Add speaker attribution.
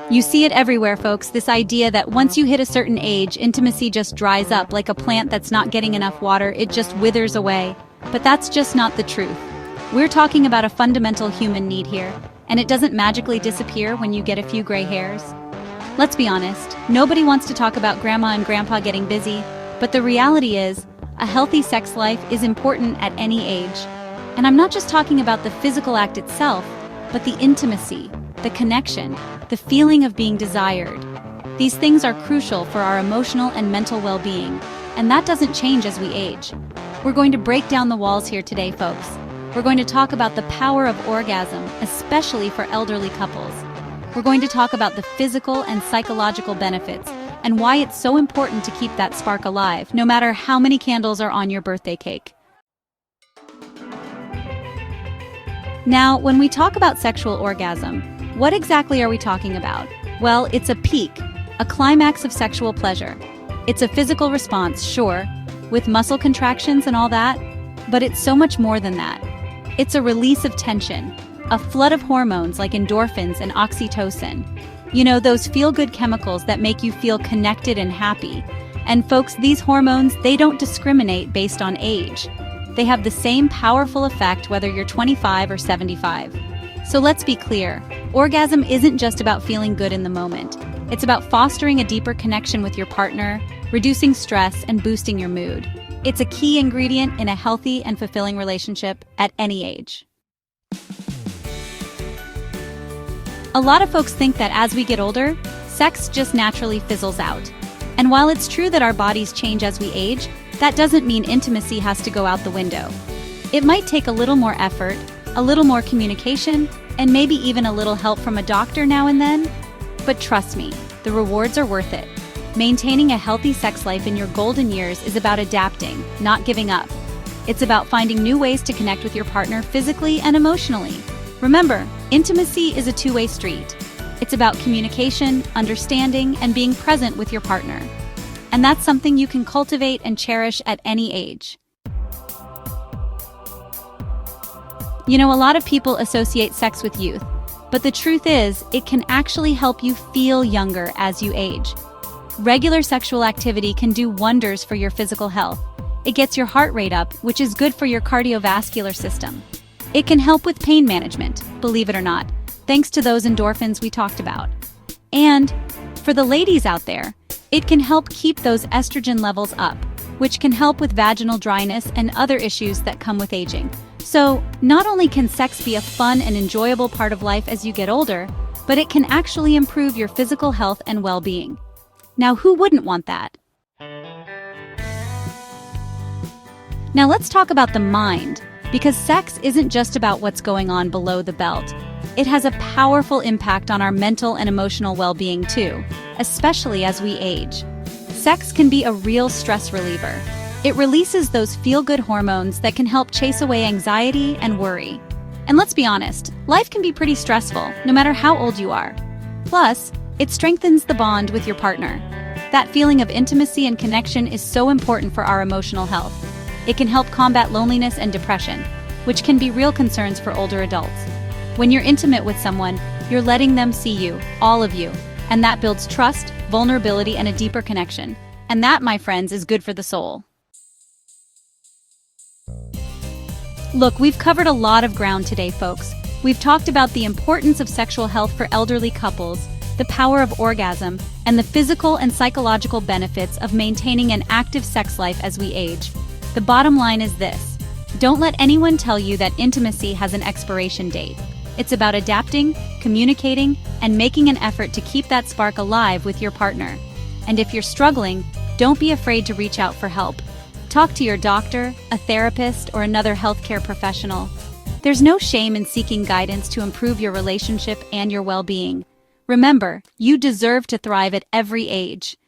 Speaker 1: You see it everywhere, folks, this idea that once you hit a certain age, intimacy just dries up like a plant that's not getting enough water, it just withers away. But that's just not the truth. We're talking about a fundamental human need here, and it doesn't magically disappear when you get a few gray hairs. Let's be honest, nobody wants to talk about grandma and grandpa getting busy, but the reality is, a healthy sex life is important at any age. And I'm not just talking about the physical act itself, but the intimacy, the connection, the feeling of being desired. These things are crucial for our emotional and mental well-being, and that doesn't change as we age. We're going to break down the walls here today, folks. We're going to talk about the power of orgasm, especially for elderly couples. We're going to talk about the physical and psychological benefits, and why it's so important to keep that spark alive, no matter how many candles are on your birthday cake. Now, when we talk about sexual orgasm, what exactly are we talking about? Well, it's a peak, a climax of sexual pleasure. It's a physical response, sure, with muscle contractions and all that, but it's so much more than that. It's a release of tension, a flood of hormones like endorphins and oxytocin. You know, those feel-good chemicals that make you feel connected and happy. And folks, these hormones, they don't discriminate based on age. They have the same powerful effect whether you're 25 or 75. So let's be clear, orgasm isn't just about feeling good in the moment. It's about fostering a deeper connection with your partner, reducing stress, and boosting your mood. It's a key ingredient in a healthy and fulfilling relationship at any age. A lot of folks think that as we get older, sex just naturally fizzles out. And while it's true that our bodies change as we age, that doesn't mean intimacy has to go out the window. It might take a little more effort, a little more communication, and maybe even a little help from a doctor now and then. But trust me, the rewards are worth it. Maintaining a healthy sex life in your golden years is about adapting, not giving up. It's about finding new ways to connect with your partner physically and emotionally. Remember, intimacy is a two-way street. It's about communication, understanding, and being present with your partner. And that's something you can cultivate and cherish at any age. You know, a lot of people associate sex with youth, but the truth is, it can actually help you feel younger as you age. Regular sexual activity can do wonders for your physical health. It gets your heart rate up, which is good for your cardiovascular system. It can help with pain management, believe it or not, thanks to those endorphins we talked about. And for the ladies out there, it can help keep those estrogen levels up, which can help with vaginal dryness and other issues that come with aging. So, not only can sex be a fun and enjoyable part of life as you get older, but it can actually improve your physical health and well-being. Now, who wouldn't want that? Now let's talk about the mind, because sex isn't just about what's going on below the belt. It has a powerful impact on our mental and emotional well-being too, especially as we age. Sex can be a real stress reliever. It releases those feel-good hormones that can help chase away anxiety and worry. And let's be honest, life can be pretty stressful, no matter how old you are. Plus, it strengthens the bond with your partner. That feeling of intimacy and connection is so important for our emotional health. It can help combat loneliness and depression, which can be real concerns for older adults. When you're intimate with someone, you're letting them see you, all of you, and that builds trust, vulnerability, and a deeper connection. And that, my friends, is good for the soul. Look, we've covered a lot of ground today, folks. We've talked about the importance of sexual health for elderly couples, the power of orgasm, and the physical and psychological benefits of maintaining an active sex life as we age. The bottom line is this: don't let anyone tell you that intimacy has an expiration date. It's about adapting, communicating, and making an effort to keep that spark alive with your partner. And if you're struggling, don't be afraid to reach out for help. Talk to your doctor, a therapist, or another healthcare professional. There's no shame in seeking guidance to improve your relationship and your well-being. Remember, you deserve to thrive at every age.